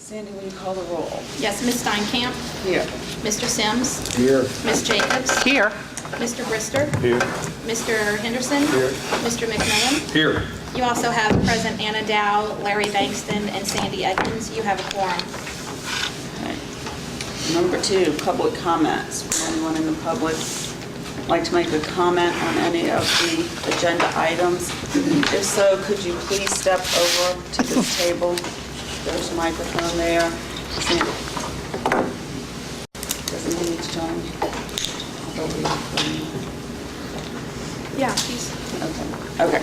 Sandy, will you call the roll? Yes, Ms. Steinkamp. Here. Mr. Sims. Here. Ms. Jacobs. Here. Mr. Brister. Here. Mr. Henderson. Here. Mr. McMillan. Here. You also have present Anna Dow, Larry Bankston, and Sandy Edmonds. You have a quorum. Okay. Number 2, public comments. Would anyone in the public like to make a comment on any of the agenda items? If so, could you please step over to this table? There's a microphone there. Sandy. Doesn't he need to join? Yeah, she's... Okay.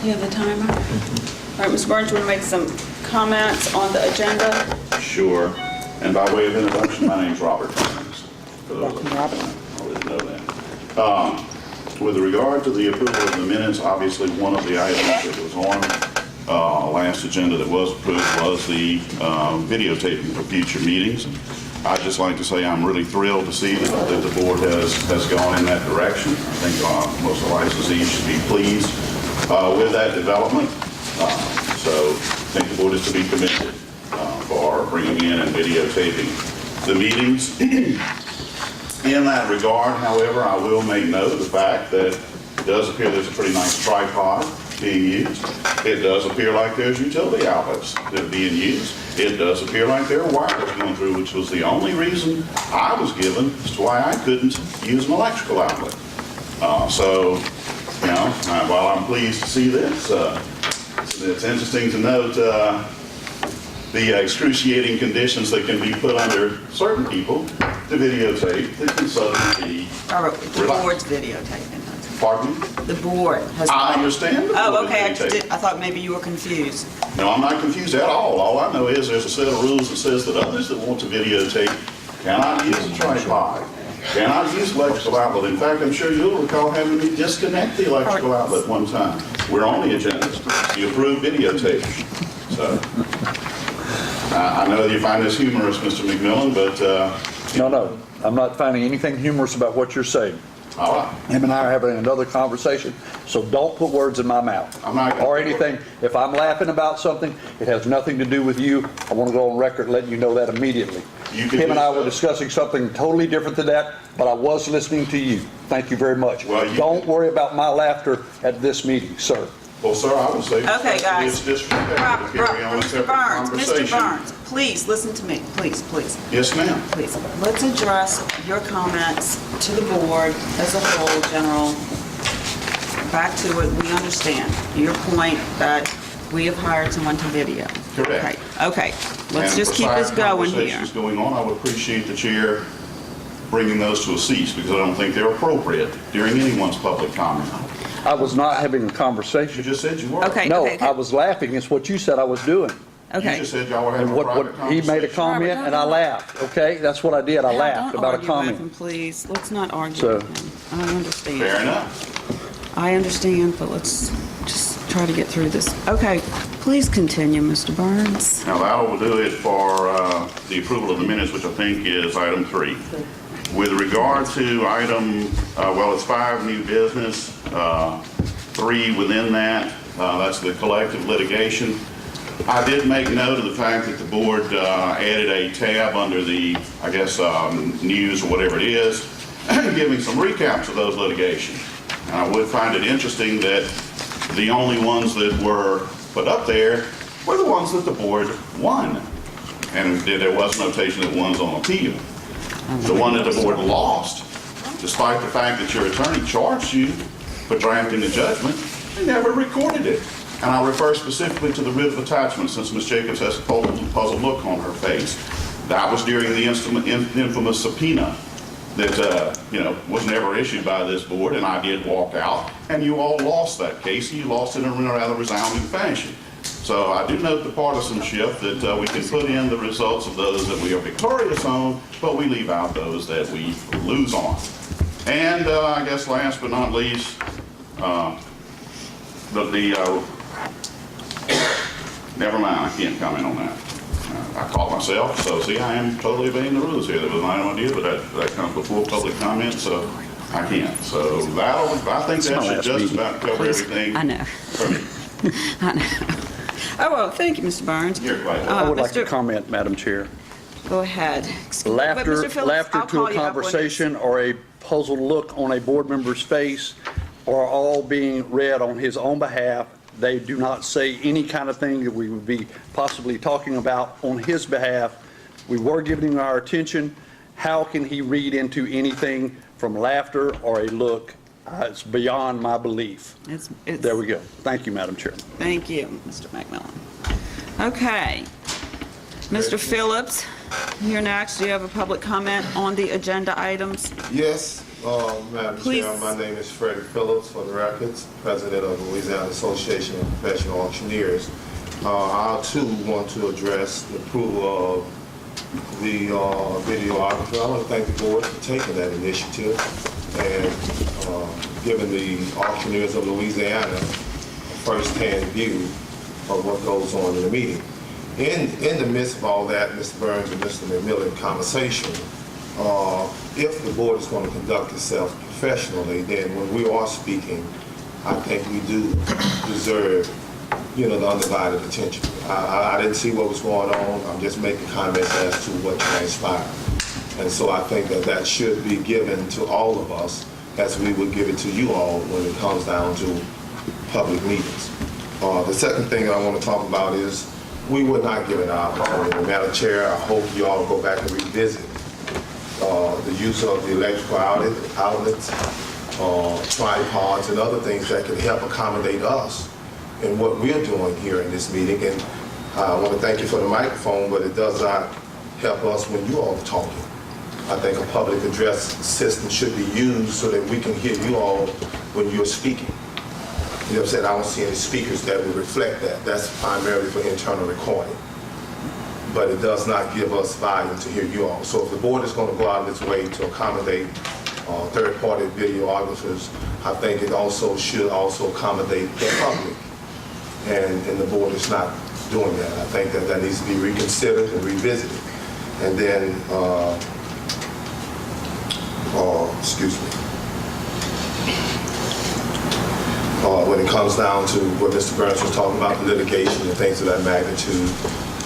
You have the timer? All right, Mr. Burns, you want to make some comments on the agenda? Sure. And by way of introduction, my name's Robert Burns. Welcome, Robert. I didn't know that. With regard to the approval of the minutes, obviously one of the items that was on last agenda that was approved was the videotaping for future meetings. I'd just like to say I'm really thrilled to see that the board has gone in that direction. I think most of the licensees should be pleased with that development. So I think the board is to be commended for bringing in and videotaping the meetings. In that regard, however, I will make note of the fact that it does appear there's a pretty nice tripod being used. It does appear like there's utility outlets that are being used. It does appear like there are wires going through, which was the only reason I was given as to why I couldn't use an electrical outlet. So, you know, while I'm pleased to see this, it's interesting to note the excruciating conditions that can be put under certain people to videotape that can suddenly be Robert, the board's videotaping. Pardon me? The board has... I understand. The Oh, board okay. is videotaping. I thought maybe you were confused. No, I'm not confused at all. All I know is there's a set of rules that says that others that want to videotape cannot use a tripod, cannot use electrical outlet. In fact, I'm sure you'll recall having me disconnect the electrical outlet one time. We're on the agenda. You approved videotape. So, I know that you find this humorous, Mr. McMillan, but... No, I'm not finding anything humorous about what you're saying. All right. Him and I are having another conversation, so don't put words in my mouth. I'm not gonna or put anything. If I'm laughing about something, it has nothing to do with you. I want to go on record letting you know that immediately. You can Him and do I were so. discussing something totally different than that, but I was listening to you. Thank you very much. Well, you Don't can- worry about my laughter at this meeting, sir. Well, sir, I would say... Okay, guys. It's disrespectful to carry on a Mr. separate Burns, conversation. Mr. Burns, please listen to me. Please, please. Yes, ma'am. Please, let's address your comments to the board as a whole, general. Back to it, we understand your point that we have hired someone to video. Correct. Okay, let's And just keep this besides going here. conversations going on, I would appreciate the chair bringing those to a cease because I don't think they're appropriate during anyone's public comment. I was not having a You conversation. just said you were. Okay. No, I was laughing. It's what you said I was doing. You Okay. just said y'all were having And a what private he conversation. made a comment and I laughed, okay? That's what I did. I laughed Don't about a argue with him, comment. please. Let's not argue So- with him. I understand. Fair enough. I understand, but let's just try to get through this. Okay, please continue, Mr. Burns. Now, that will do it for the approval of the minutes, which I think is item 3. With regard to item, well, it's 5 new business, 3 within that, that's the collective litigation. I did make note of the fact that the board added a tab under the, I guess, news or whatever it is, giving some recaps of those litigation. And I would find it interesting that the only ones that were put up there were the ones that the board won. And there was notation that one's on appeal. The one that the board lost, despite the fact that your attorney charged you for drafting the judgment, they never recorded it. And I refer specifically to the writ of attachment, since Ms. Jacobs has a puzzled look on her face. That was during the infamous subpoena that was never issued by this board, and I did walk out, and you all lost that case, and you lost it in a rather resounding fashion. So I do note the partisanship that we can put in the results of those that we are victorious on, but we leave out those that we lose on. And I guess last but not least, never mind, I can't comment on that. I caught myself, so see, I am totally obeying the rules here. That was my own idea, but that comes before public comment, so I can't. So I think that should just about cover everything I know. for me. I know. Oh, well, thank you, Mr. Burns. You're quite welcome. I would like to Mr. comment, Madam Chair. Go ahead. But Laughter, Mr. Phillips, laughter I'll to call a you up when it's- conversation or a puzzled look on a board member's face are all being read on his own behalf. They do not say any kind of thing that we would be possibly talking about on his behalf. We were giving him our attention. How can he read into anything from laughter or a look? It's beyond my belief. It's- There we go. Thank you, Madam Chair. Thank you, Mr. McMillan. Okay. Mr. Phillips, you're next. Do you have a public comment on the agenda items? Yes, Madam Please. Chair, my name is Freddie Phillips, for the records, President of the Louisiana Association of Professional Auctioneers. I too want to address the approval of the videographer. I want to thank the board for taking that initiative and giving the auctioneers of Louisiana a first-hand view of what goes on in the meeting. In the midst of all that, Mr. Burns and Mr. McMillan conversation, if the board is going to conduct itself professionally, then when we are speaking, I think we do deserve, the undivided attention. I didn't see what was going on. I'm just making comments as to what transpired. And so I think that should be given to all of us as we would give it to you all when it comes down to public meetings. The second thing I want to talk about is we were not given an opportunity. Madam Chair, I hope you all go back and revisit the use of the electrical outlets, tripods, and other things that can help accommodate us in what we're doing here in this meeting. And I want to thank you for the microphone, but it does not help us when you all are talking. I think a public address system should be used so that we can hear you all when you're speaking. You know what I'm saying? I don't see any speakers that would reflect that. That's primarily for internal recording. But it does not give us volume to hear you all. So if the board is going to go out of its way to accommodate third-party videographers, I think it also should also accommodate the public. And the board is not doing that. I think that needs to be reconsidered and revisited. And then, when it comes down to what Mr. Burns was talking about, the litigation and things of that magnitude,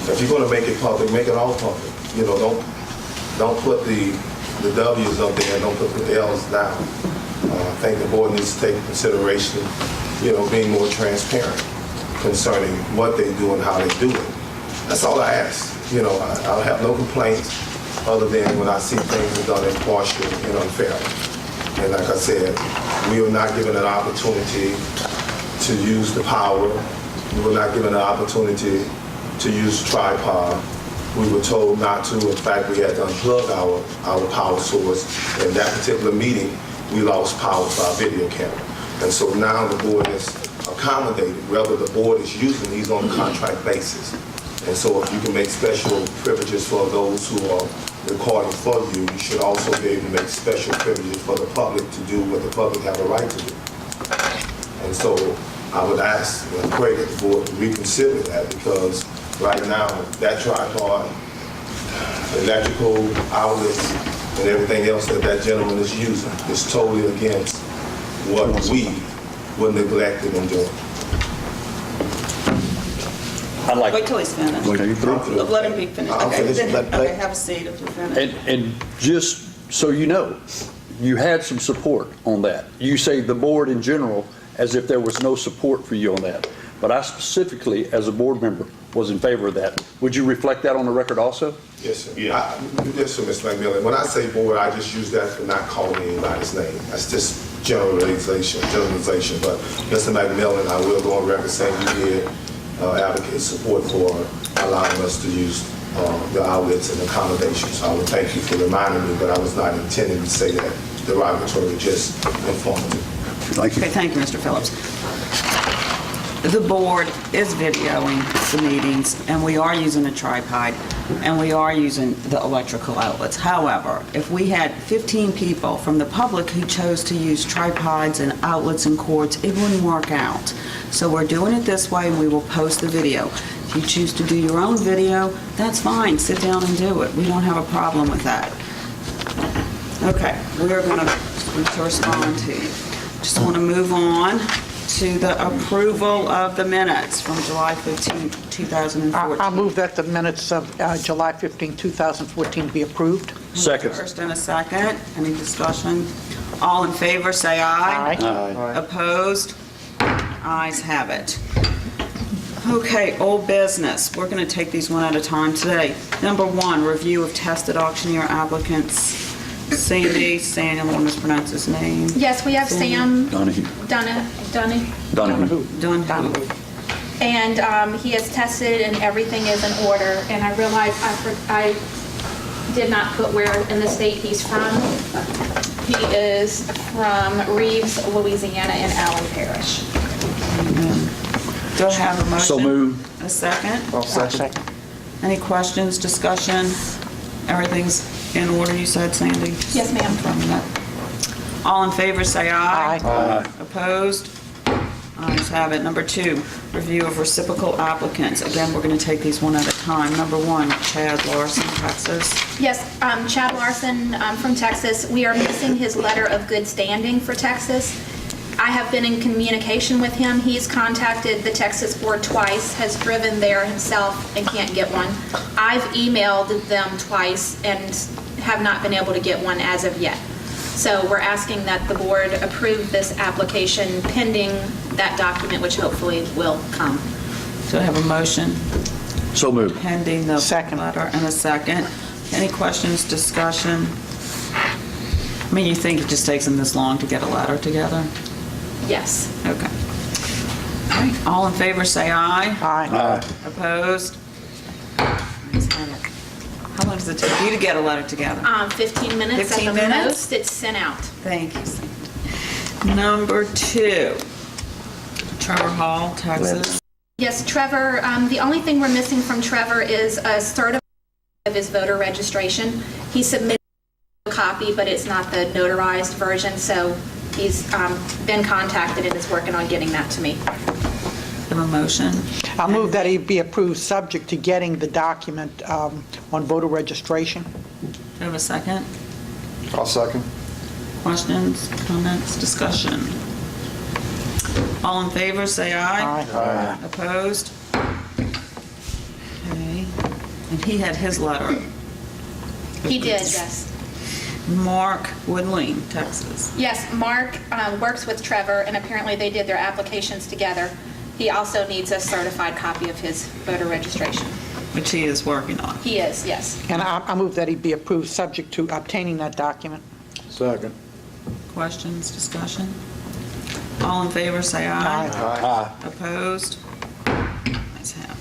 if you're going to make it public, make it all public. Don't put the W's up there and don't put the L's down. I think the board needs to take into consideration, being more transparent concerning what they do and how they do it. That's all I ask. I have no complaints other than when I see things are done impartially and unfairly. And like I said, we were not given an opportunity to use the power. We were not given an opportunity to use the tripod. We were told not to. In fact, we had to unplug our power source. In that particular meeting, we lost power to our video camera. And so now the board is accommodated. Whether the board is using these on a contract basis. And so if you can make special privileges for those who are recording for you, you should also be able to make special privileges for the public to do what the public have a right to do. And so I would ask and pray that the board reconsider that, because right now that tripod, electrical outlets, and everything else that gentleman is using is totally against what we were neglected in doing. I'd like. Wait till he's finished. Okay, you through? Let him be finished. I'll Okay, finish. then- okay, have a seat if you're finished. And just so you know, you had some support on that. You say the board in general, as if there was no support for you on that. But I specifically, as a board member, was in favor of that. Would you reflect that on the record also? Yes, sir. Yeah. Yes, sir, Mr. McMillan. When I say board, I just use that for not calling anybody's name. That's just generalization. But Mr. McMillan, I will go on record saying you did advocate support for allowing us to use the outlets and accommodations. I would thank you for reminding me, but I was not intending to say that derogatory, just informative. Thank you. Okay, thank you, Mr. Phillips. The board is videoing the meetings, and we are using a tripod, and we are using the electrical outlets. However, if we had 15 people from the public who chose to use tripods and outlets and cords, it wouldn't work out. So we're doing it this way, and we will post the video. If you choose to do your own video, that's fine. Sit down and do it. We don't have a problem with that. Okay, we're going to respond to you. Just want to move on to the approval of the minutes from July 15, 2014. I'll move that the minutes of July 15, 2014 be approved. Second. First and a second. Any discussion? All in favor, say aye. Aye. Opposed? Ayes have it. Okay, old business. We're going to take these one at a time today. Number 1, review of tested auctioneer applicants. Sandy, I don't want to mispronounce his name. Yes, we have Sam Donahue. Donahue. Donahue. And he has tested and everything is in order. And I realized I did not put where in the state he's from. He is from Reeves, Louisiana in Allen Parish. Do I have a motion? So moved. A second? I'll second. Any questions, discussion? Everything's in order, you said, Sandy? Yes, ma'am. All in favor, say aye. Aye. Opposed? Ayes have it. Number 2, review of reciprocal applicants. Again, we're going to take these one at a time. Number 1, Chad Larson, Texas. Yes, Chad Larson from Texas. We are missing his letter of good standing for Texas. I have been in communication with him. He's contacted the Texas board twice, has driven there himself and can't get one. I've emailed them twice and have not been able to get one as of yet. So we're asking that the board approve this application pending that document, which hopefully will come. Do I have a motion So moved. pending the Second. letter and a second? Any questions, discussion? I mean, you think it just takes them this long to get a letter together? Yes. Okay. All right, all in favor, say aye. Aye. Opposed? Ayes have it. How long does it take you to get a letter together? 15 minutes 15 at the minutes? most, it's sent out. Thank you, Sandy. Number 2, Trevor Hall, Texas. Yes, Trevor, the only thing we're missing from Trevor is a certificate of his voter registration. He submitted a copy, but it's not the notarized version, so he's been contacted and is working on getting that to me. Have a motion? I'll move that he be approved, subject to getting the document on voter registration. Do you have a second? I'll second. Questions, comments, discussion? All in favor, say aye. Aye. Opposed? Okay. And he had his letter. He did, yes. Mark Woodling, Texas. Yes, Mark works with Trevor, and apparently they did their applications together. He also needs a certified copy of his voter registration. Which he is working on. He is, yes. And I move that he be approved, subject to obtaining that document. Second. Questions, discussion? All in favor, say aye. Aye. Opposed? Ayes have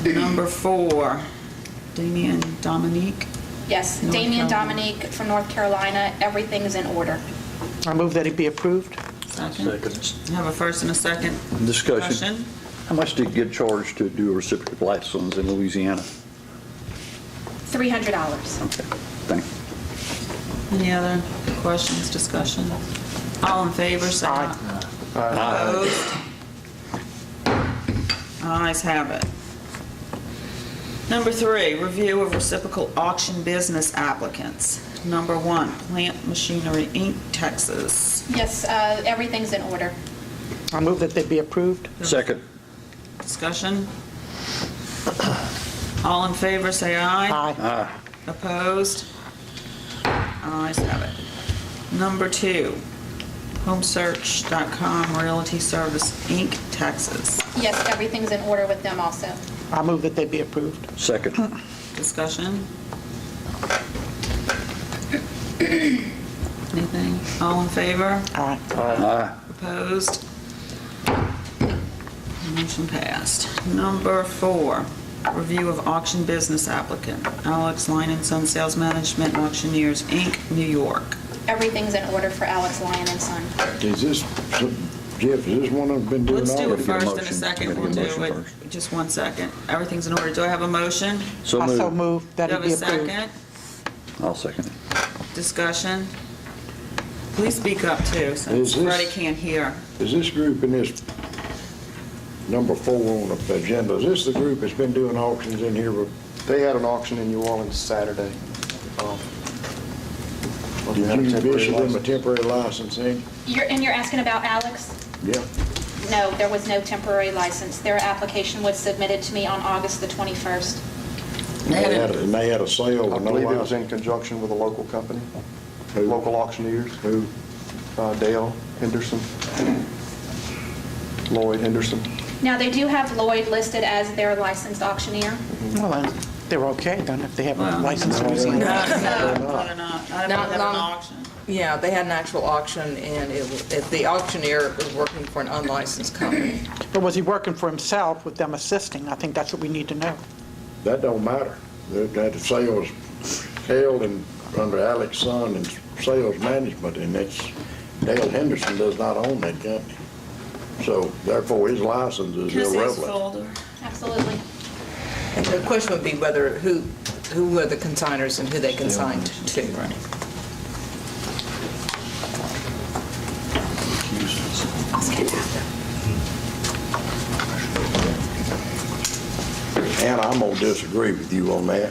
it. Number 4, Damian Dominique. Yes, North Damian Carolina. Dominique from North Carolina, everything is in order. I move that he be approved. Second. Have a first and a second. Discussion. How much did you get charged to do a reciprocal license in Louisiana? $300. Okay, thank you. Any other questions, discussion? All in favor, say aye. Opposed? Ayes have it. Number 3, review of reciprocal auction business applicants. Number 1, Plant Machinery, Inc., Texas. Yes, everything's in order. I move that they be approved. Second. Discussion? All in favor, say aye. Aye. Opposed? Ayes have it. Number 2, HomeSearch.com Realty Service, Inc., Texas. Yes, everything's in order with them also. I move that they be approved. Second. Discussion? Anything? All in favor? Aye. Aye. Opposed? Motion passed. Number 4, review of auction business applicant, Alex Line and Son Sales Management Auctioneers, Inc., New York. Everything's in order for Alex Lyon and Son. Is this, Jeff, is this one I've been doing Let's do all it of first and a motion. second. Gotta We'll get a do motion it, first. just one second. Everything's in order. Do I have a motion? So I so moved. move that Do I he have be a approved. second? I'll second it. Discussion? Please speak up too, since Is this- Freddie can't hear. Is this group in this number 4 on the agenda, is this the group that's been doing auctions in here? They had an auction in New Orleans Saturday. Did you issue them a temporary license then? You're asking about Alex? Yeah. No, there was no temporary license. Their application was submitted to me on August the 21st. And they had a sale I with no believe it was in license? conjunction with a local company, Who? local auctioneers, Who? Dale Henderson, Lloyd Henderson. Now, they do have Lloyd listed as their licensed auctioneer. Well, then, they're okay then if they have a Well, license in no, Louisiana. No, they're not. I don't Not have an long- auction. Yeah, they had an actual auction, and if the auctioneer was working for an unlicensed company. But was he working for himself with them assisting? I think that's what we need to know. That don't matter. That sale was held under Alex Son and sales management, and it's, Dale Henderson does not own that company. So therefore, his license is Can I see his irrelevant. folder? Absolutely. And the question would be whether, who were the consigners and who they consigned to. And I'm gonna disagree with you on that.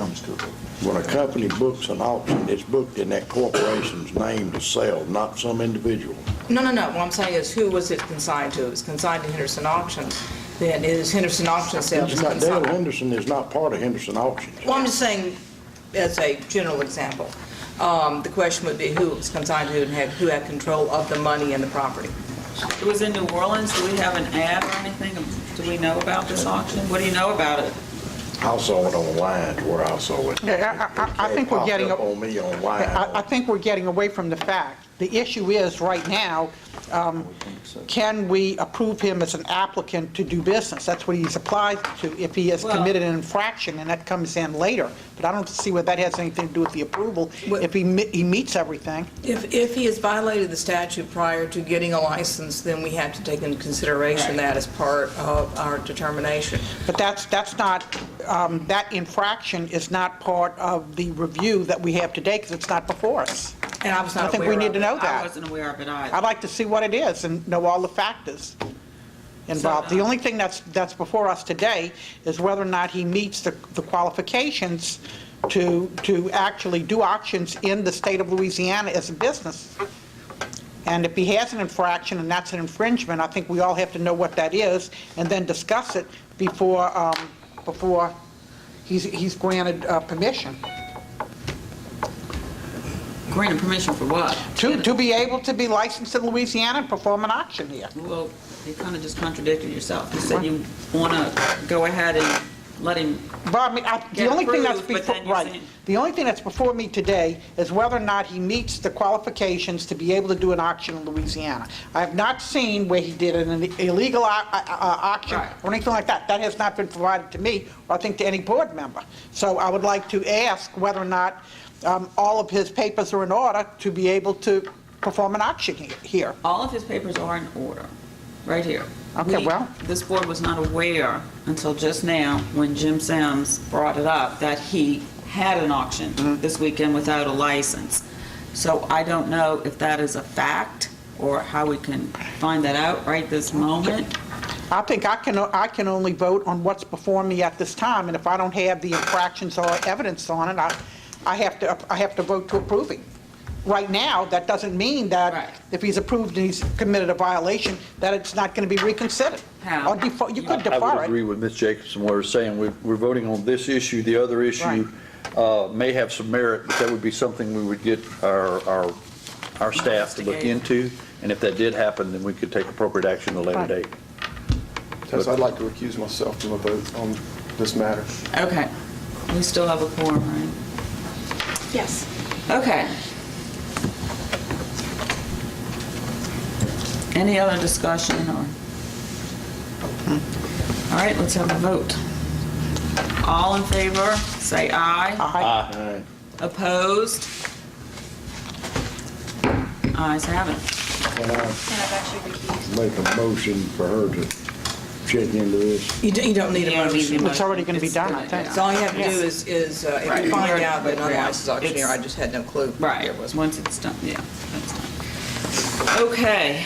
When a company books an auction, it's booked in that corporation's name to sell, not some individual. No. What I'm saying is, who was it consigned to? It was consigned to Henderson Auctions. Then it is Henderson Auction Sales It's not, Dale consigned. Henderson is not part of Henderson Auctions. Well, I'm just saying, as a general example, the question would be who it was consigned to and who had control of the money and the property. It was in New Orleans. Do we have an ad or anything? Do we know about this auction? What do you know about it? I saw it online where I saw it. Yeah, I think we're getting, It popped up on me online. I think we're getting away from the fact. The issue is, right now, can we approve him as an applicant to do business? That's what he's applied to, if he has Well- committed an infraction, and that comes in later. But I don't see what that has anything to do with the approval, if he meets everything. If he has violated the statute prior to getting a license, then we have to take into consideration that as part of our determination. But that's not, that infraction is not part of the review that we have today, because it's not before us. And I was not I think aware we of need to it. know I that. wasn't aware of it either. I'd like to see what it is and know all the factors involved. The only thing that's before us today is whether or not he meets the qualifications to actually do auctions in the state of Louisiana as a business. And if he has an infraction and that's an infringement, I think we all have to know what that is and then discuss it before he's granted permission. Granted permission for what? To be able to be licensed in Louisiana and perform an auction here. Well, you kind of just contradicted yourself. You said you want to go ahead and let him, But I mean, the Get only thing that's approved, but before, then you're right, saying- the only thing that's before me today is whether or not he meets the qualifications to be able to do an auction in Louisiana. I have not seen where he did an illegal auction Right. or anything like that. That has not been provided to me, or I think to any board member. So I would like to ask whether or not all of his papers are in order to be able to perform an auction here. all of his papers are in order, right here. Okay, well- This board was not aware until just now, when Jim Sims brought it up, that he had an auction this weekend without a license. So I don't know if that is a fact, or how we can find that out right this moment. I think I can only vote on what's before me at this time, and if I don't have the infractions or evidence on it, I have to vote to approve it. Right now, that doesn't mean that Right. if he's approved and he's committed a violation, that it's not going to be reconsidered. How? Or you could I would defer agree it. with Ms. Jacobson, what we're saying. We're voting on this issue. The other issue may have some merit, but that would be something we would get our staff to look Investigate. into. And if that did happen, then we could take appropriate action at a later Right. date. Tessa, I'd like to recuse myself from a vote on this matter. Okay. We still have a quorum, right? Yes. Okay. Any other discussion or? All right, let's have a vote. All in favor, say aye. Aye. All right. Opposed? Ayes have it. Can I And I've actually recused. make a motion for her to check into this? You don't need a You don't need the motion. It's already gonna be It's done, gonna- I think. yeah. So all you have to do is if Right. you find out that an Right. unlicensed auctioneer, It's- I just had no clue. Right, There was once it's done, yeah, that's done. Okay.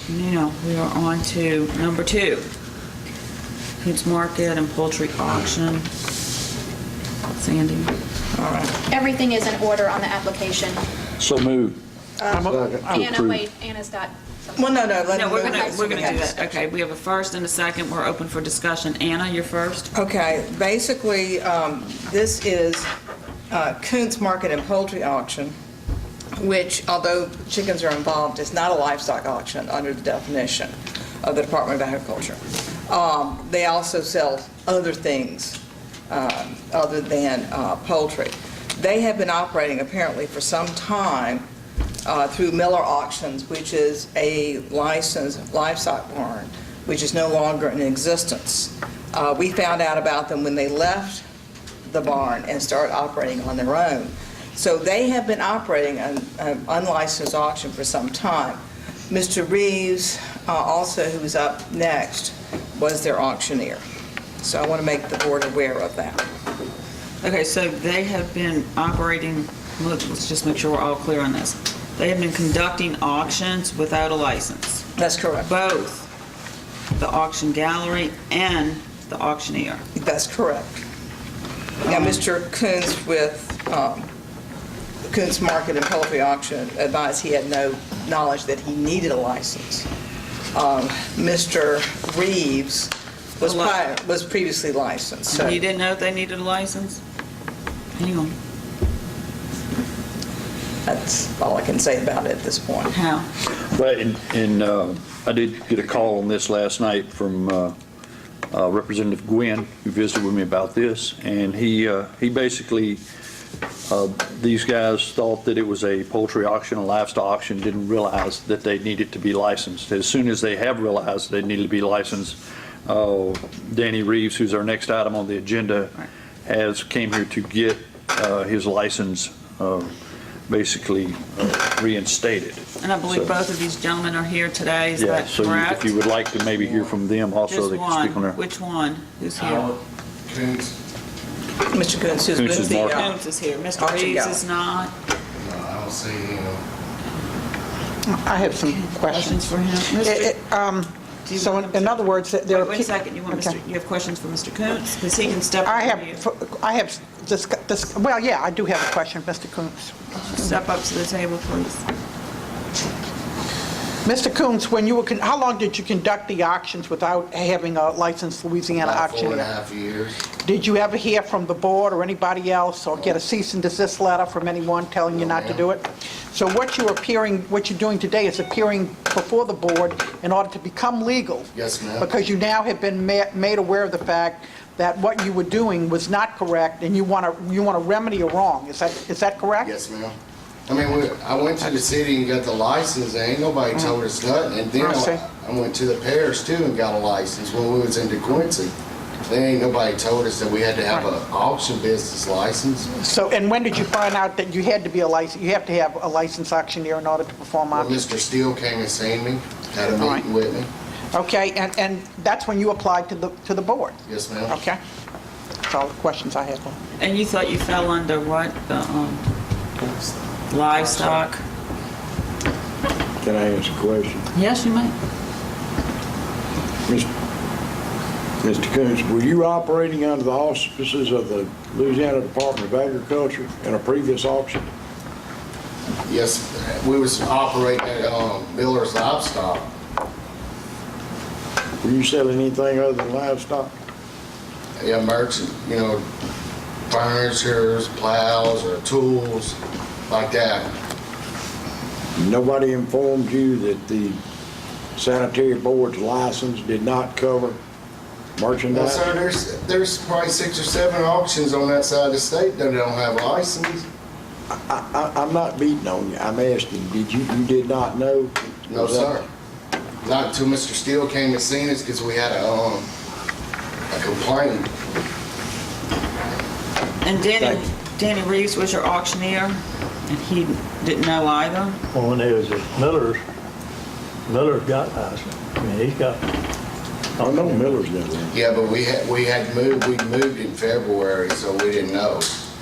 Now, we are on to number 2. Foods Market and Poultry Auction. Sandy? All right. Everything is in order on the application. So moved. Anna, wait, Anna's got something. Well, no, let No, me we're move. gonna do that. Okay, we have a first and a second. We're open for discussion. Anna, you're first. Okay, basically, this is Coons Market and Poultry Auction, which, although chickens are involved, is not a livestock auction under the definition of the Department of Agriculture. They also sell other things other than poultry. They have been operating apparently for some time through Miller Auctions, which is a licensed livestock barn, which is no longer in existence. We found out about them when they left the barn and started operating on their own. So they have been operating an unlicensed auction for some time. Mr. Reeves, also who's up next, was their auctioneer. So I want to make the board aware of that. Okay, so they have been operating, let's just make sure we're all clear on this. They have been conducting auctions without a license, That's correct. both the auction gallery and the auctioneer. That's correct. Now, Mr. Coons with Coons Market and Poultry Auction advised he had no knowledge that he needed a license. Mr. Reeves was previously licensed, so You didn't know if they needed a license? Hang on. that's all I can say about it at this point. How? Well, and I did get a call on this last night from Representative Gwynn, who visited with me about this, and he basically, these guys thought that it was a poultry auction, a livestock auction, didn't realize that they needed to be licensed. As soon as they have realized they needed to be licensed, Danny Reeves, who's our next item on the agenda, came here to get his license basically reinstated. And I believe So- both of these gentlemen are here today, is Yeah, that so correct? if you would like to maybe hear from them also, Just they can speak on one. their. Which one? Who's here? Howard Coons, Mr. Coons, who's Coons with is the... Mark. Coons is here. Mr. Auction Reeves gallery. is not. no, I don't see him. I have some Questions questions. for him? Mr. Do you So want him in to- other words, there are... Wait a second, you want Okay. you have questions for Mr. Coons? Because he can step I up to you. have, well, yeah, I do have a question, Mr. Coons. Step up to the table, please. Mr. Coons, how long did you conduct the auctions without having a licensed Louisiana About auctioneer? 4.5 years. Did you ever hear from the board or anybody else, or get a cease and desist letter from anyone telling you not to do it? So what you're doing today is appearing before the board in order to become legal. Yes, ma'am. Because you now have been made aware of the fact that what you were doing was not correct, and you want to remedy a wrong. Is that correct? Yes, ma'am. I mean, I went to the city and got the license, and ain't nobody told us nothing. And then I see. I went to the parish too and got a license when we was in DeQuincy. There ain't nobody told us that we had to have an auction business license. So, and when did you find out that you had to be you have to have a licensed auctioneer in order to perform Well, auctions? Mr. Steele came and seen me, had a All right. meeting with me. Okay, and that's when you applied to the board? Yes, ma'am. Okay. That's all the questions I have. And you thought you fell under what? The livestock? Can I ask a question? Yes, you may. Mr. Coons, were you operating under the auspices of the Louisiana Department of Agriculture in a previous auction? Yes, we was operating at Miller's Livestock. Were you selling anything other than livestock? Yeah, merchant, furniture, plows, or tools, like that. Nobody informed you that the sanitary board's license did not cover No, merchandise? sir, there's probably 6 or 7 auctions on that side of the state that don't have a license. I'm not beating on you. I'm asking, you did not know? No, Was that- sir. Not until Mr. Steele came and seen us, because we had a complaint. And Thank Danny Reeves was your auctioneer, and he didn't know either? Well, when they was at Miller's got license. I mean, he's got, I know Miller's got one. Yeah, but we moved in February, so we didn't know.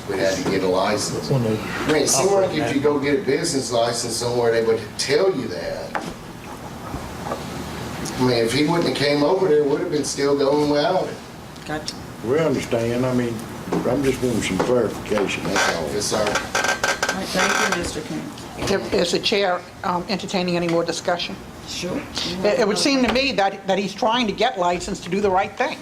We had to get a license. when they. I mean, it seemed like if you go get a business license somewhere, they would tell you that. I mean, if he wouldn't have came over there, it would have been still going without it. Gotcha. We understand, I mean, I'm just wanting some clarification, that's all. Yes, sir. All right, thank you, Mr. King. Is the chair entertaining any more discussion? Sure. It would seem to me that he's trying to get licensed to do the right thing.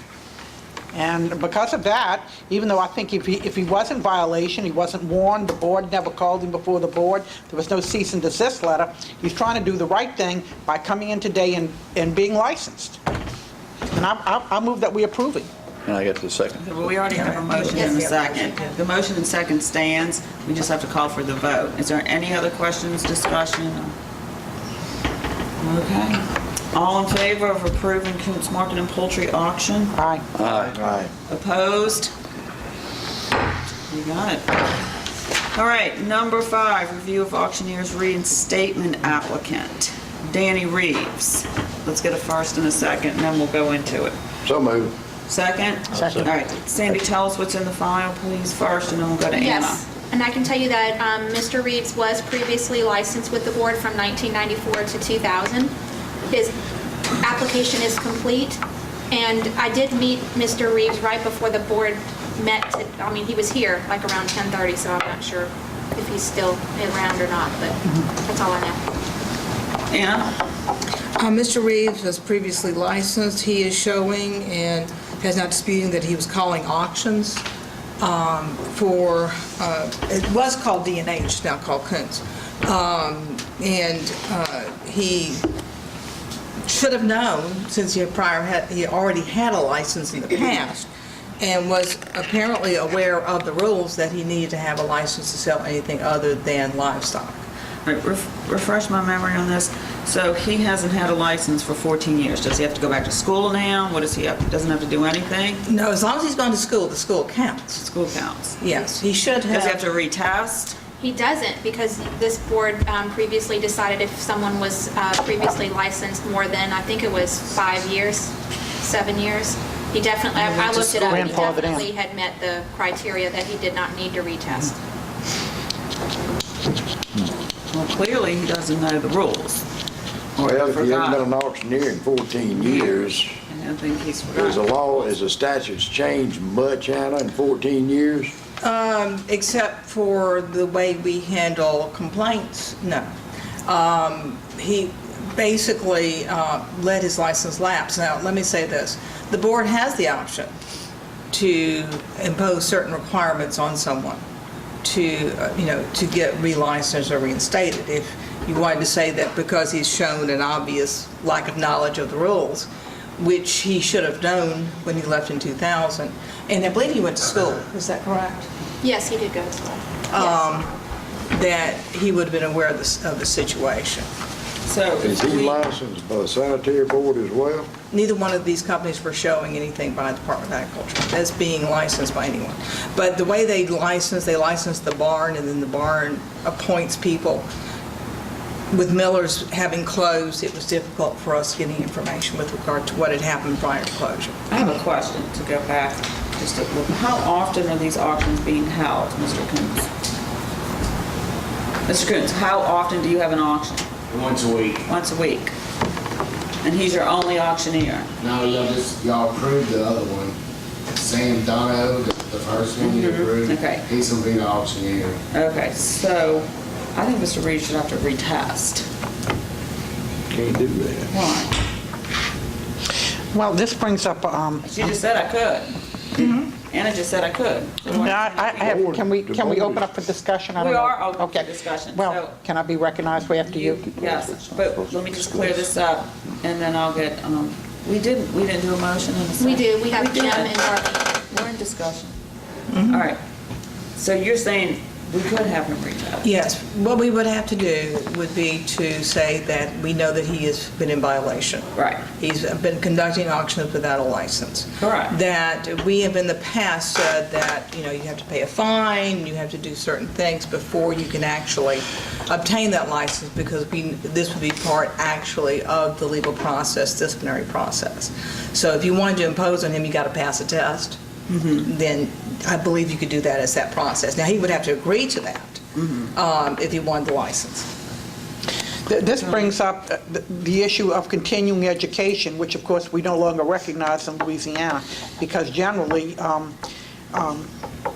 And because of that, even though I think if he was in violation, he wasn't warned, the board never called him before the board, there was no cease and desist letter, he's trying to do the right thing by coming in today and being licensed. And I move that we approve it. And I get the second. Well, we already have a motion and a second. The motion and second stands. We just have to call for the vote. Is there any other questions, discussion? Okay. All in favor of approving Coons Market and Poultry auction? Aye. Aye. Opposed? You got it. All right, number 5, review of auctioneer's reinstatement applicant, Danny Reeves. Let's get a first and a second, and then we'll go into it. So moved. Second? Second. All right, Sandy, tell us what's in the file, please, first, and then we'll go to Anna. Yes, and I can tell you that Mr. Reeves was previously licensed with the board from 1994 to 2000. His application is complete, and I did meet Mr. Reeves right before the board met. He was here like around 10:30, so I'm not sure if he's still around or not, but that's all I know. Anna? Mr. Reeves was previously licensed. He is showing and has not disputing that he was calling auctions it was called D&H, it's now called Coons. He should have known, since he already had a license in the past, and was apparently aware of the rules that he needed to have a license to sell anything other than livestock. All right, refresh my memory on this. So he hasn't had a license for 14 years. Does he have to go back to school now? What does he have? Doesn't have to do anything? No, as long as he's gone to school, the school counts. School counts. Yes, he should have. Does he have to retest? He doesn't, because this board previously decided if someone was previously licensed more than, I think it was 5 years, 7 years, he definitely, I looked it up, he Grandfathered in. definitely had met the criteria that he did not need to retest. Well, clearly he doesn't know the rules. Or Well, if you haven't forgot. been an auctioneer in 14 years, I don't think he's is the forgotten. law, is the statutes changed much, Anna, in 14 years? Except for the way we handle complaints, no. He basically let his license lapse. Now, let me say this. The board has the option to impose certain requirements on someone to get relicensed or reinstated. If you wanted to say that because he's shown an obvious lack of knowledge of the rules, which he should have known when he left in 2000, and I believe he went to school, is that correct? Yes, he did go to school. Yes. That he would have been aware of the situation. So Is if he we, licensed by the sanitary board as well? Neither one of these companies were showing anything by the Department of Agriculture as being licensed by anyone. But the way they license the barn, and then the barn appoints people. With Miller's having closed, it was difficult for us getting information with regard to what had happened prior to closure. I have a question to go back just a little. How often are these auctions being held, Mr. Coons? Mr. Coons, how often do you have an auction? Once a week. Once a week. And he's your only auctioneer? No, y'all approved the other one. Sam Dono, the first one you approved. Okay. He's gonna be the auctioneer. Okay, so I think Mr. Reed should have to retest. Can't do that. Why? Well, this brings up, She just said I could. Anna just said I could. can we open up for discussion? I don't We know. are open for Okay. discussion, Well, so- can I be recognized way after you? Yes, but let me just clear this up, and then I'll get, we didn't do a motion in a second. We do, we have did. Jim and Darby. We're in discussion. All right, so you're saying we could have him retest? Yes, what we would have to do would be to say that we know that he has been in violation. Right. He's been conducting auctions without a license. Correct. That we have in the past said that, you have to pay a fine, you have to do certain things before you can actually obtain that license, because this would be part actually of the legal process, disciplinary process. So if you wanted to impose on him, you got to pass a test. Then I believe you could do that as that process. Now, he would have to agree to that if he wanted the license. This brings up the issue of continuing education, which of course we no longer recognize in Louisiana, because generally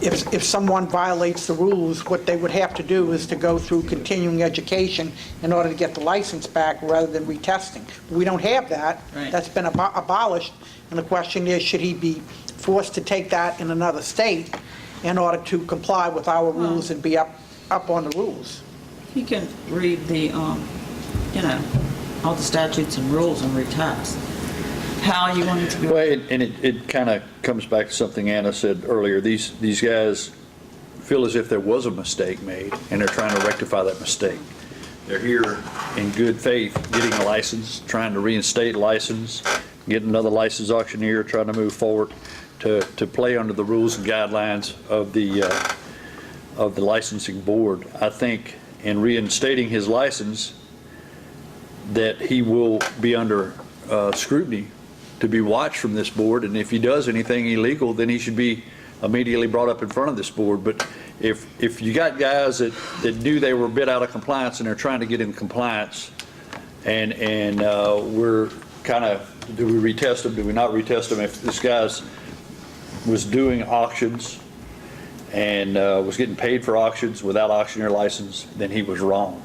if someone violates the rules, what they would have to do is to go through continuing education in order to get the license back rather than retesting. We don't have that. Right. That's been abolished, and the question is, should he be forced to take that in another state in order to comply with our rules and be up on the rules? He can read the, all the statutes and rules and retest. How you want it to be? Well, and it kind of comes back to something Anna said earlier. These guys feel as if there was a mistake made, and they're trying to rectify that mistake. They're here in good faith, getting a license, trying to reinstate a license, get another licensed auctioneer, trying to move forward to play under the rules and guidelines of the licensing board. I think in reinstating his license, that he will be under scrutiny to be watched from this board, and if he does anything illegal, then he should be immediately brought up in front of this board. But if you got guys that knew they were a bit out of compliance and they're trying to get in compliance, and we're kind of, do we retest them, do we not retest them? If this guy's was doing auctions and was getting paid for auctions without auctioneer license, then he was wrong.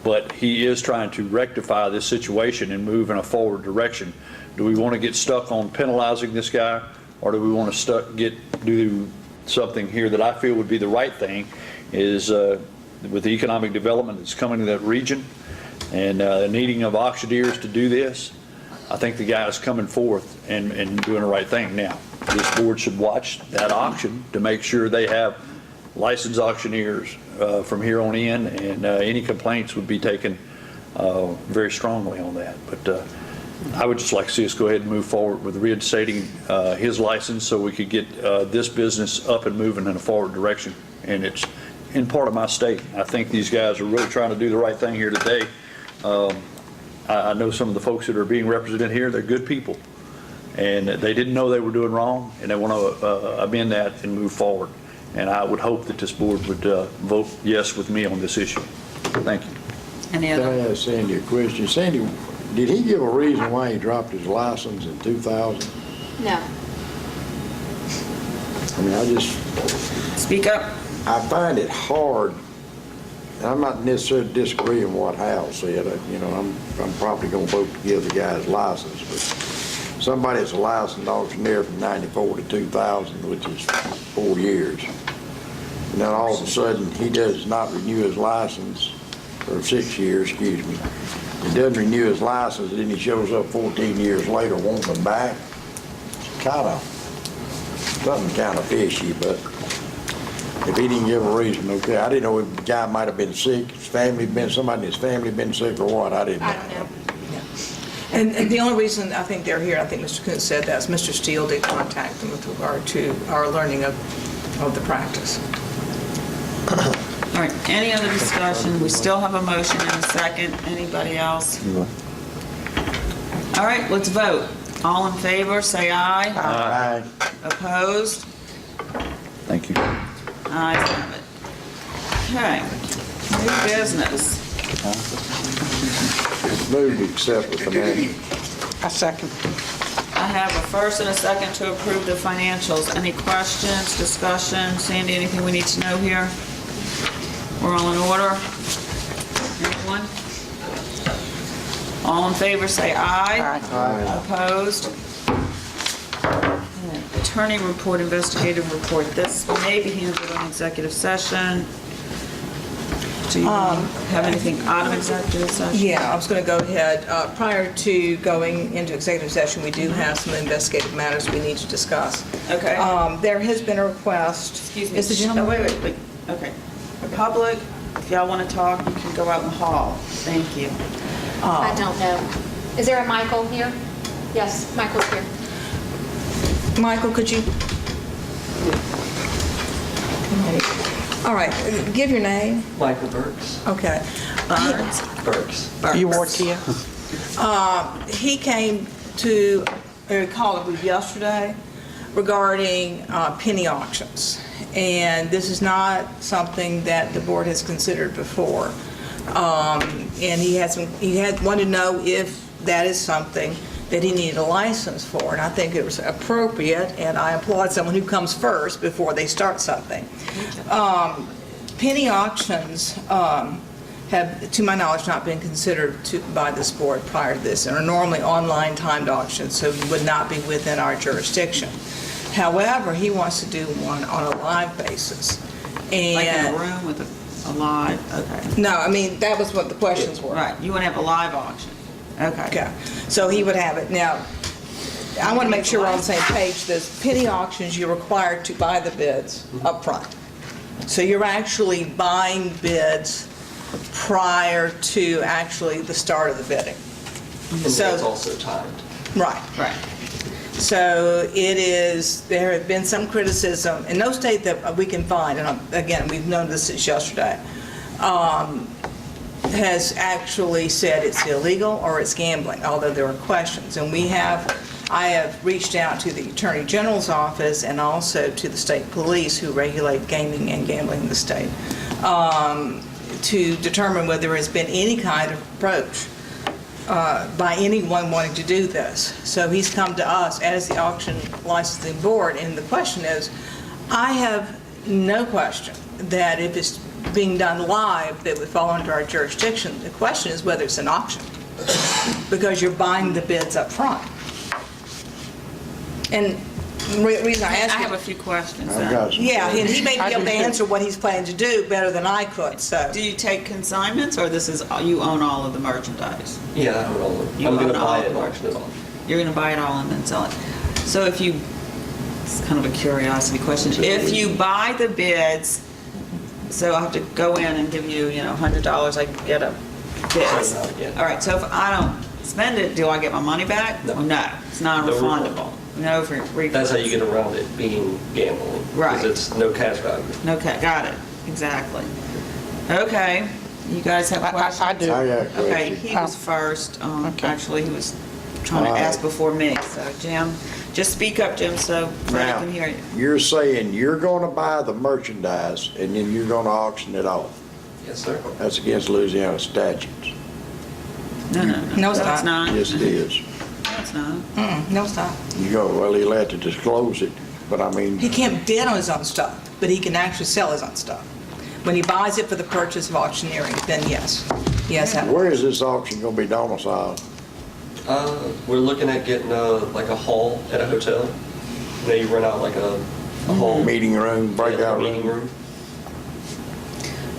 But he is trying to rectify this situation and move in a forward direction. Do we want to get stuck on penalizing this guy, or do we want to do something here that I feel would be the right thing, is with the economic development that's coming to that region and the needing of auctioneers to do this, I think the guy is coming forth and doing the right thing. Now, this board should watch that auction to make sure they have licensed auctioneers from here on in, and any complaints would be taken very strongly on that. But I would just like to see us go ahead and move forward with reinstating his license so we could get this business up and moving in a forward direction. And it's in part of my state. I think these guys are really trying to do the right thing here today. I know some of the folks that are being represented here, they're good people. And they didn't know they were doing wrong, and they want to amend that and move forward. And I would hope that this board would vote yes with me on this issue. Thank you. Any Can other? I ask Sandy a question? Sandy, did he give a reason why he dropped his license in 2000? No. I mean, I just, Speak up. I find it hard, and I'm not necessarily disagreeing with what Hal said. I'm probably going to vote to give the guy his license, but somebody that's a licensed auctioneer from 94 to 2000, which is 4 years, and then all of a sudden, he does not renew his license, or 6 years, excuse me. He doesn't renew his license, then he shows up 14 years later wanting them back. It's something kind of fishy, but if he didn't give a reason, okay. I didn't know if the guy might have been sick, somebody in his family been sick or what, I didn't know. I don't know. And the only reason I think they're here, I think Mr. Kuntz said that, is Mr. Steele did contact them with regard to our learning of the practice. All right, any other discussion? We still have a motion and a second. Anybody else? All right, let's vote. All in favor, say aye. Aye. Opposed? Thank you. Ayes have it. Okay, new business. Move to accept the financial. I second. I have a first and a second to approve the financials. Any questions, discussion? Sandy, anything we need to know here? We're all in order? Anyone? All in favor, say aye. Aye. Opposed? Attorney report, investigative report. This may be handled in executive session. Do you have anything out of executive session? Yeah, I was going to go ahead. Prior to going into executive session, we do have some investigative matters we need to discuss. Okay. There has been a request. Excuse me. Is the gentleman? Oh, wait. Okay. Public, if y'all want to talk, you can go out in the hall. Thank you. I don't know. Is there a Michael here? Yes, Michael's here. Michael, could you? All right, give your name. Michael Burks. Okay. Burks. You work here? He came to call it yesterday regarding penny auctions. And this is not something that the board has considered before. And he wanted to know if that is something that he needed a license for, and I think it was appropriate, and I applaud someone who comes first before they start something. Penny auctions have, to my knowledge, not been considered by this board prior to this, and are normally online timed auctions, so would not be within our jurisdiction. However, he wants to do one on a live basis. And Like in a room with a live, okay. no, I mean, that was what the questions were. Right, you want to have a live auction? Okay. Okay, so he would have it. Now, I want to make sure we're on the same page. There's penny auctions, you're required to buy the bids up front. So you're actually buying bids prior to actually the start of the bidding. And that's also timed. Right. Right. So it is, there have been some criticism, in no state that we can find, and again, we've known this since yesterday, has actually said it's illegal or it's gambling, although there are questions. And I have reached out to the Attorney General's office and also to the state police who regulate gaming and gambling in the state to determine whether there has been any kind of approach by anyone wanting to do this. So he's come to us as the auction licensing board, and the question is, I have no question that if it's being done live, that would fall under our jurisdiction. The question is whether it's an auction, because you're buying the bids up front. And the reason I I ask have you, a few questions I've then. got some. yeah, and he may be I able do to too. answer what he's planning to do better than I could, so. Do you take consignments, or this is, you own all of the merchandise? Yeah, I don't know. You I'm going own to all buy of it and them. auction it off. You're going to buy it all and then sell it. So if you, it's kind of a curiosity question. If you buy the bids, so I have to go in and give you, $100, I get a bid. So, no, yeah. All right, so if I don't spend it, do I get my money back? No. Or no, it's non-refundable. No refund. That's how you get around it being gambling. Right. Because it's no cash value. Okay, got it, exactly. Okay, you guys have questions? I do. I got a Okay, question. he was first. Okay. Actually, he was trying to All right. ask before me. So, Jim, just speak up, Jim, so Freddie Now, can hear you. you're saying you're gonna buy the merchandise and then you're gonna auction it off. Yes, sir. That's against Louisiana statutes. No, No, it's it's not. Yes, it is. No, it's not. No, stop. You go, well, he'll have to disclose it, but I mean, He can't bid on his own stuff, but he can actually sell his own stuff. When he buys it for the purchase of auctioneering, then yes. Yes, that where is this auction gonna be domiciled? We're looking at getting like a hall at a hotel. You know, you rent out like a hall. Meeting room, breakout meeting room? room.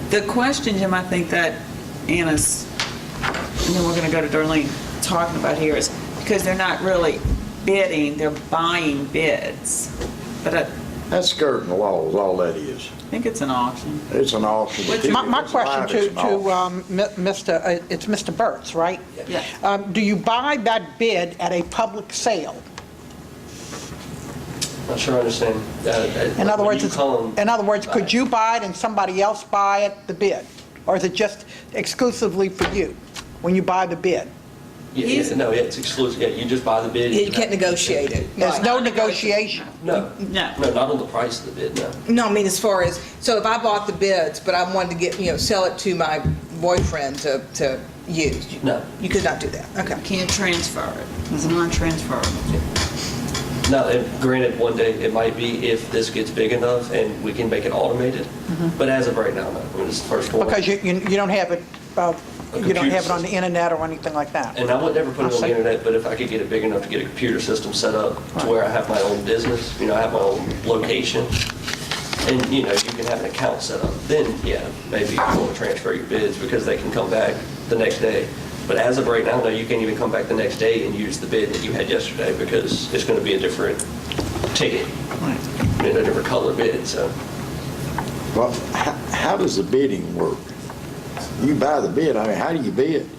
The question, Jim, I think that Anna's, and then we're going to go to Darlene, talking about here is because they're not really bidding, they're buying bids. But I That's skirting the law is all that is. think it's an auction. It's an auction. My question It's an auction. it's Mr. Burt's, right? Yeah. Do you buy that bid at a public sale? Not sure I understand. In other When words, you come could you buy it and somebody else buy it, the bid? Or is it just exclusively for you when you buy the bid? No, it's exclusive. Yeah, you just buy the bid. You can't negotiate it. There's no negotiation? No. No. No, not on the price of the bid, no. No, I mean, as far as, so if I bought the bids, but I wanted to get, sell it to my boyfriend to use. No. You could not do that, okay. Can't transfer it. It's non-transferable. Now, and granted, one day it might be if this gets big enough and we can make it automated. But as of right now, no. I mean, it's the first one. Because you don't have it, you don't computer have it on the system. internet or anything like that? And I would never put it I on the see. internet, but if I could get it big enough to get a computer system set up to where I have my own business, I have my own location, and, you can have an account set up, then, yeah, maybe you want to transfer your bids because they can come back the next day. But as of right now, no, you can't even come back the next day and use the bid that you had yesterday because it's going to be a different ticket, and a different color bid, so. Well, how does the bidding work? You buy the bid, how do you bid?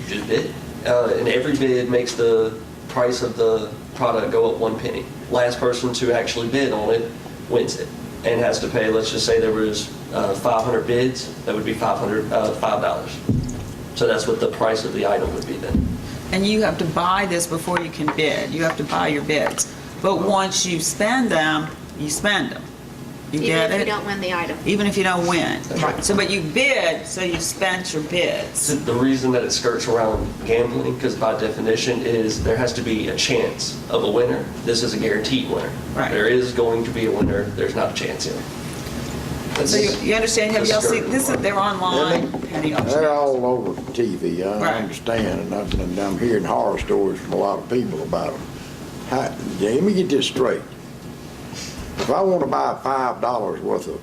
You just bid. And every bid makes the price of the product go up 1 penny. Last person to actually bid on it wins it and has to pay, let's just say there was 500 bids, that would be $5. So that's what the price of the item would be then. And you have to buy this before you can bid. You have to buy your bids. But once you spend them, you spend them. You Even get if you it? don't win the item. Even if you don't win. So, but you bid, so you spent your bids. So the reason that it skirts around gambling, because by definition is there has to be a chance of a winner. This is a guaranteed winner. Right. There is going to be a winner, there's not a chance here. So you understand, have y'all seen, this is, they're online penny They're auctions. all over TV, I Right. understand, and I'm hearing horror stories from a lot of people about them. Let me get this straight. If I want to buy $5 worth of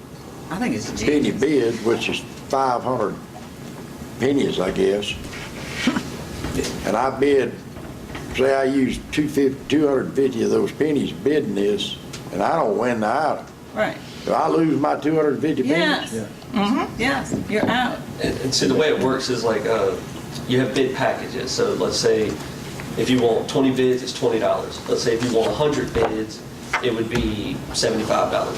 I think it's penny genius. bid, which is 500 pennies, I guess, and I bid, say I use 250 of those pennies bidding this, and I don't win the item, Right. do I lose my 250 pennies? Yes. Yes, you're out. And so the way it works is like, you have bid packages. So let's say if you want 20 bids, it's $20. Let's say if you want 100 bids, it would be $75.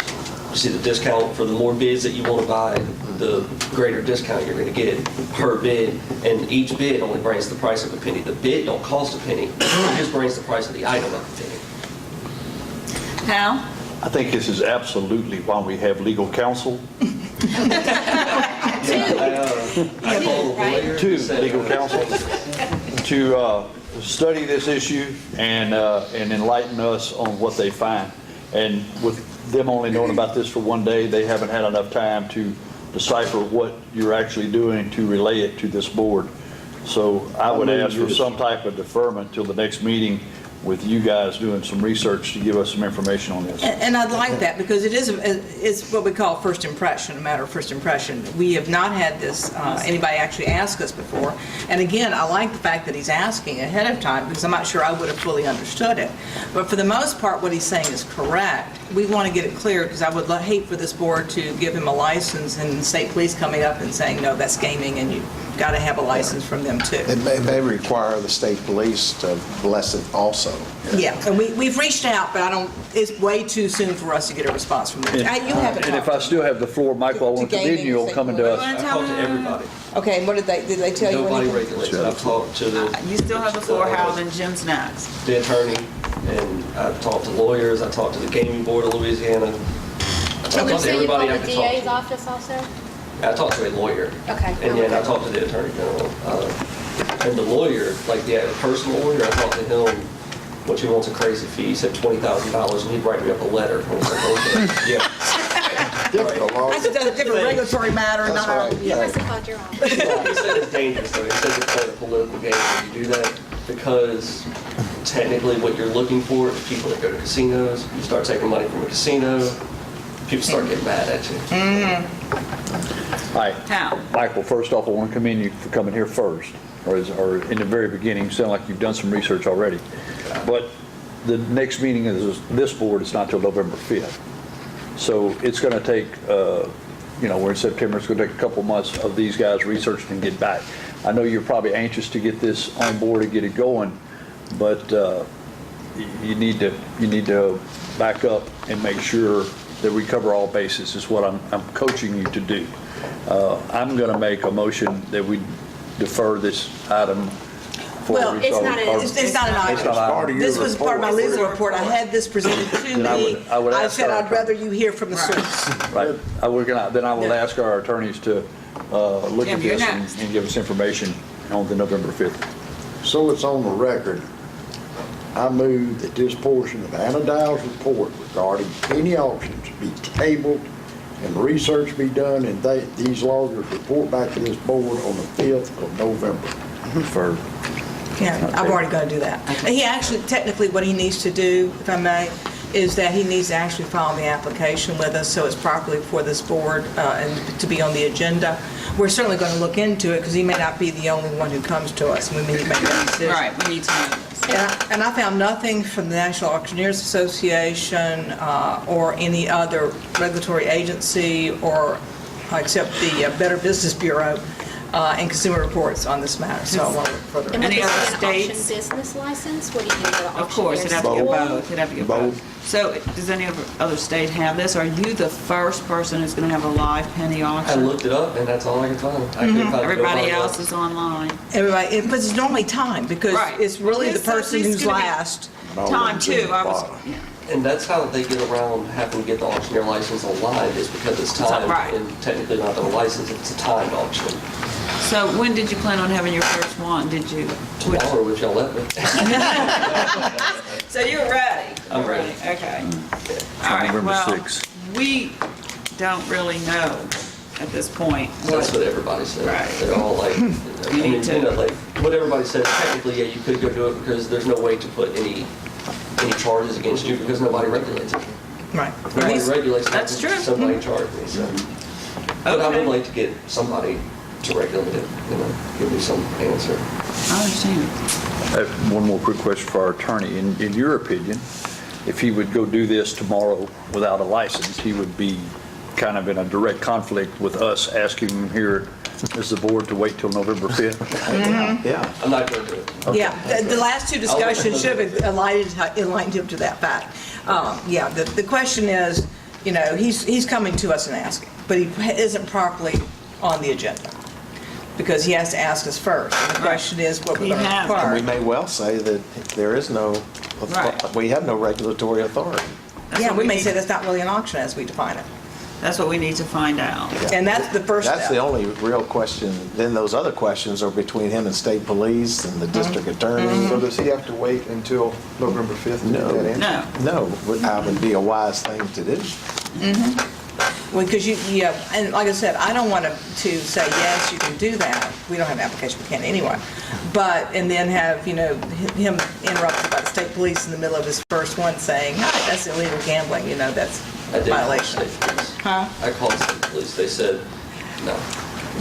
You see the discount for the more bids that you want to buy, the greater discount you're going to get per bid. And each bid only brings the price of a penny. The bid don't cost a penny. It just brings the price of the item of a penny. Hal? I think this is absolutely why we have legal counsel. I called a lawyer. Two and said, legal counsel to study this issue and enlighten us on what they find. And with them only knowing about this for one day, they haven't had enough time to decipher what you're actually doing to relay it to this board. So I would ask for some type of deferment till the next meeting with you guys doing some research to give us some information on this. And I'd like that, because it's what we call first impression, a matter of first impression. We have not had this, anybody actually ask us before. And again, I like the fact that he's asking ahead of time, because I'm not sure I would have fully understood it. But for the most part, what he's saying is correct. We want to get it clear, because I would hate for this board to give him a license and state police coming up and saying, no, that's gaming, and you've got to have a license from them too. It may require the state police to bless it also. Yeah, and we've reached out, but it's way too soon for us to get a response from them. You haven't And if talked I still have the floor, Michael, I want to commend you on coming to us. I talked to everybody. Okay, and what did they tell you? Nobody anything? regulates it. I've talked to You still have the floor, Hal, then Jim's next. the attorney, and I've talked to lawyers, I talked to the Gaming Board of Louisiana. I talked to everybody I could talk to. office also? I talked to a lawyer. Okay. And then I talked to the attorney general. And the lawyer, like the personal lawyer, I talked to him, which he wants a crazy fee. He said $20,000, and he'd write me up a letter. I was like, okay, yeah. Different law. That's a different regulatory matter, not our, yeah. Must have called your office. He said it's dangerous, though. He said it's playing a political game when you do that, because technically what you're looking for is people that go to casinos. You start taking money from a casino, people start getting mad at you. All right. Hal? Michael, first off, I want to commend you for coming here first, or in the very beginning. You sound like you've done some research already. But the next meeting of this board is not till November 5th. So it's going to take, we're in September, it's going to take a couple months of these guys researching and get back. I know you're probably anxious to get this on board and get it going, but you need to back up and make sure that we cover all bases is what I'm coaching you to do. I'm going to make a motion that we defer this item for. Well, it's not an It's not an It's not item. an item. This was part of my legal report. I had this presented to Then me. I would I ask said our I'd rather you hear from the source. Right. Then I will ask our attorneys to look Jim, at you're this next. and give us information on the November 5th. So it's on the record, I move that this portion of Anna Dow's report regarding penny auctions be tabled and research be done, and these lawyers report back to this board on the 5th of November. For Yeah, I've already got to do that. And he actually, technically, what he needs to do, if I may, is that he needs to actually file the application with us so it's properly before this board and to be on the agenda. We're certainly going to look into it, because he may not be the only one who comes to us, and we need to make that decision. Right, we need to know this. And I found nothing from the National Auctioneers Association or any other regulatory agency or except the Better Business Bureau and Consumer Reports on this matter, so I won't look further. And would Any this other be an auction states? business license? What do you need for the auctioneers? Of course, it'd have to get both. It'd have to get both. Both. So does any other state have this? Are you the first person who's going to have a live penny I auction? looked it up, and that's all I could find. I couldn't find Everybody nobody else is online. Everybody, but it's normally time, because Right. it's really Well, the this says person he's who's gonna be- last and all time those in too. the I was, bottom. yeah. And that's how they get around having to get the auctioneer license online, is because it's timed. right. And technically not the license, if it's a timed auction. So when did you plan on having your first one? Did you? Tomorrow, if y'all let me. So you're ready? I'm ready. Okay. All right, November well, 6th. we don't really know at this point. That's what everybody said. Right. They're all like, I mean, need to- you know, like, what everybody said, technically, yeah, you could go do it because there's no way to put any charges against you because nobody regulates it. Right. Nobody regulates it. That's true. Somebody charged me, so. But I would Okay. like to get somebody to regulate it, give me some answer. I understand. I have one more quick question for our attorney. In your opinion, if he would go do this tomorrow without a license, he would be kind of in a direct conflict with us asking him here as the board to wait till November 5th? Yeah. I'm not going to do it. Yeah, the last two discussions should have enlightened him to that fact. Yeah, the question is, you know, he's coming to us and asking, but he isn't properly on the agenda, because he has to ask us first. And the question is what we're He going to has. require. And we may well say that there is no, Right. we have no regulatory authority. Yeah, what we may need- say that's not really an auction as we define it. That's what we need to find out. And that's the first step. That's the only real question. Then those other questions are between him and state police and the district attorney. So does he have to wait until November 5th to get No. that answer? No. No, that would be a wise thing to do. Well, because yeah, and like I said, I don't want to say, yes, you can do that. We don't have an application, we can't anyway. But, and then have, you know, him interrupted by the state police in the middle of his first one saying, hi, that's illegal gambling, you know, that's I did call violation. state police. Huh? I called state police, they said, no.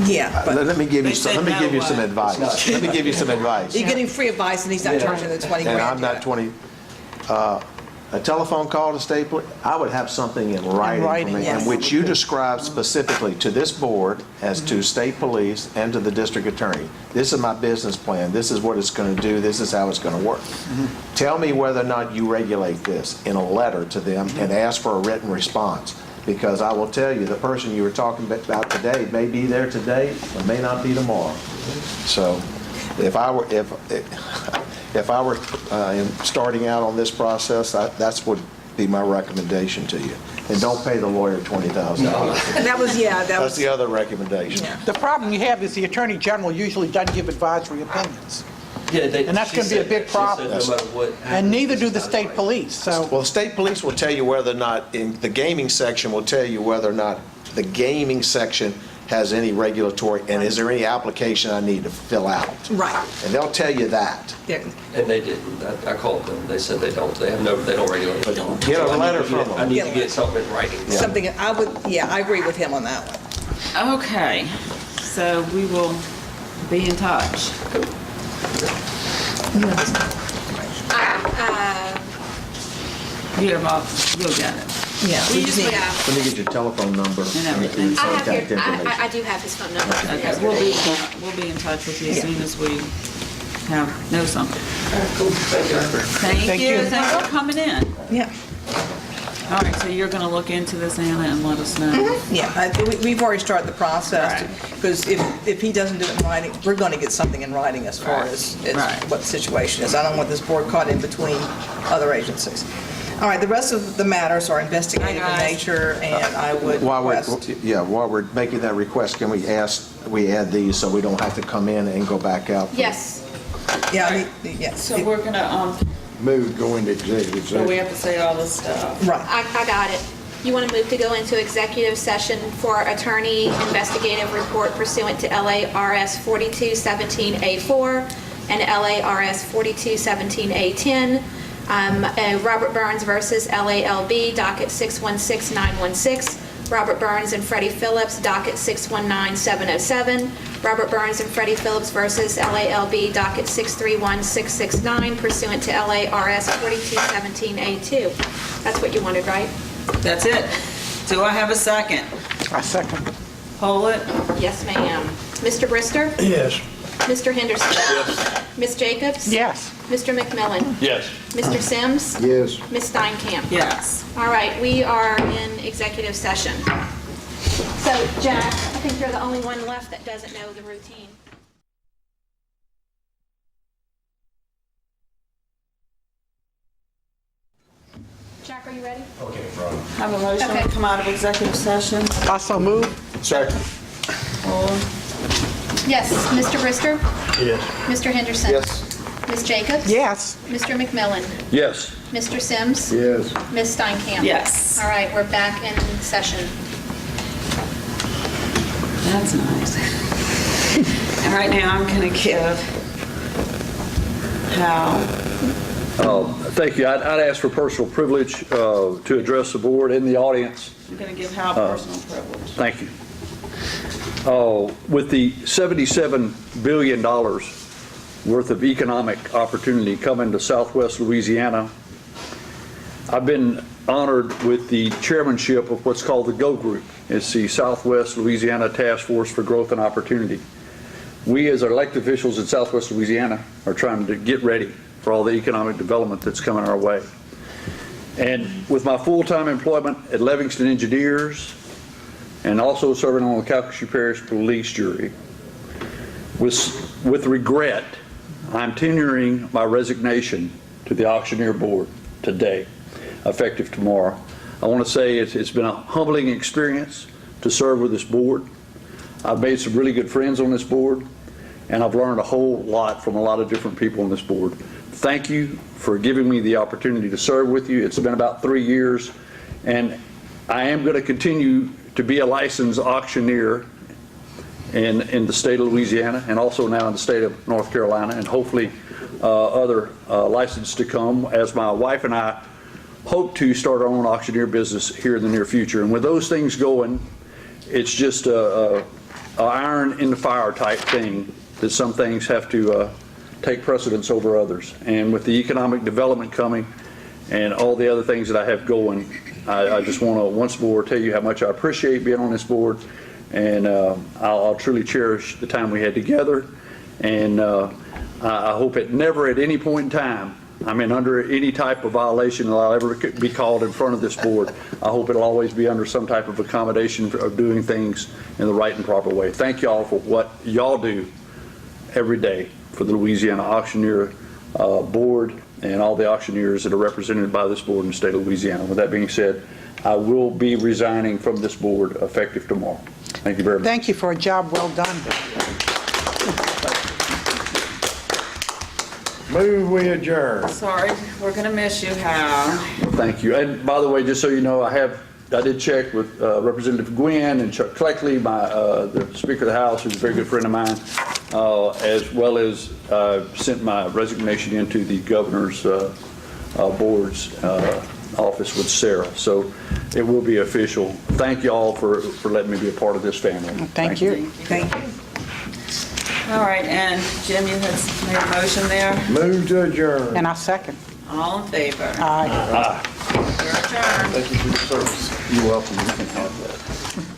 Yeah, but Let me give you They some, said let me give you no some way. advice. It's not. Let me give you some advice. you're getting free advice and he's not Yeah. charging the 20 And grand. I'm to not it. 20, a telephone call to state police, I would have something in writing writing, from me, yes. in which you describe specifically to this board as to state police and to the district attorney. This is my business plan, this is what it's going to do, this is how it's going to work. Tell me whether or not you regulate this in a letter to them and ask for a written response. Because I will tell you, the person you were talking about today may be there today, or may not be tomorrow. So if I were, if I were starting out on this process, that's would be my recommendation to you. And don't pay the lawyer $20,000. And that was, yeah, that That's was, the other recommendation. yeah. The problem you have is the Attorney General usually doesn't give advisory opinions, Yeah, And that's she gonna be a said big that. She said problem. no matter what happens, and neither do the it's not state right. police, so. Well, the state police will tell you whether or not, in the gaming section will tell you whether or not the gaming section has any regulatory, and is there any application I need to fill out? Right. And they'll tell you that. Yeah. And they didn't. I called them. They said they don't. They don't regulate it. Get a So I need letter to get- from them. I need to get something in writing. Something, I would, yeah, I agree with him on that one. Okay, so we will be in touch. You'll get it. Yeah. we just need- Yeah. Let me get your telephone number And everything. I have contact your, information. I do have his phone number. Okay, we'll be in touch with you as soon as we know something. Cool. Thank you. Thank you, thanks for coming in. Yeah. All right, so you're gonna look into this, Anna, and let us know. Yeah, we've already started the process, Right. because if he doesn't do it in writing, we're going to get something in writing as far as Right. what the situation is. I don't want this board caught in between other agencies. All right, the rest of the matters are investigative in Hi, guys. nature, and I would While request... while we're making that request, can we add these so we don't have to come in and go back out? Yes. Yeah, yes. So we're gonna, Move, go into executive so we session. have to say all this stuff. Right. I got it. You want to move to go into executive session for attorney investigative report pursuant to LARS 4217A4 and LARS 4217A10. Robert Burns versus LALB, docket 616916. Robert Burns and Freddie Phillips, docket 619707. Robert Burns and Freddie Phillips versus LALB, docket 631669, pursuant to LARS 4217A2. That's what you wanted, right? That's it. Do I have a second? I second. Hold it. Yes, ma'am. Mr. Brister? Yes. Mr. Henderson? Yes. Ms. Jacobs? Yes. Mr. McMillan? Yes. Mr. Sims? Yes. Ms. Steinkamp? Yes. All right, we are in executive session. So, Jack, I think you're the only one left that doesn't know the routine. Jack, are you ready? Have a motion Okay. to come out of executive session. Also move. Second. Yes. Mr. Brister? Yes. Mr. Henderson? Yes. Ms. Jacobs? Yes. Mr. McMillan? Yes. Mr. Sims? Yes. Ms. Steinkamp? Yes. All right, we're back in session. That's nice. And right now, I'm going to give Hal. Thank you. I'd ask for personal privilege to address the board and the audience. I'm going to give Hal personal privilege. Thank you. With the $77 billion worth of economic opportunity coming to Southwest Louisiana, I've been honored with the chairmanship of what's called the GO Group. It's the Southwest Louisiana Task Force for Growth and Opportunity. We, as elected officials in Southwest Louisiana, are trying to get ready for all the economic development that's coming our way. And with my full-time employment at Livingston Engineers and also serving on the Calcasieu Parish Police Jury, with regret, I'm tendering my resignation to the Auctioneer Board today, effective tomorrow. I want to say it's been a humbling experience to serve with this board. I've made some really good friends on this board, and I've learned a whole lot from a lot of different people on this board. Thank you for giving me the opportunity to serve with you. It's been about 3 years, and I am going to continue to be a licensed auctioneer in the state of Louisiana and also now in the state of North Carolina, and hopefully other licenses to come, as my wife and I hope to start our own auctioneer business here in the near future. And with those things going, it's just a iron in the fire type thing, that some things have to take precedence over others. And with the economic development coming and all the other things that I have going, I just want to once more tell you how much I appreciate being on this board, and I'll truly cherish the time we had together. And I hope it never at any point in time, I mean, under any type of violation that I'll ever be called in front of this board, I hope it'll always be under some type of accommodation of doing things in the right and proper way. Thank y'all for what y'all do every day for the Louisiana Auctioneer Board and all the auctioneers that are represented by this board in the state of Louisiana. With that being said, I will be resigning from this board effective tomorrow. Thank you very much. Thank you for a job well done. Move we adjourn. Sorry, we're going to miss you, Hal. Thank you. And by the way, just so you know, I did check with Representative Gwynn and Chuck Cleckley, the Speaker of the House, who's a very good friend of mine, as well as sent my resignation into the governor's board's office with Sarah. So it will be official. Thank you all for letting me be a part of this family. Thank you. Thank you. All right, and Jim, you had made a motion there. Move to adjourn. And I second. All in favor? Aye. Your turn. Thank you for your service. You're welcome. You can have that.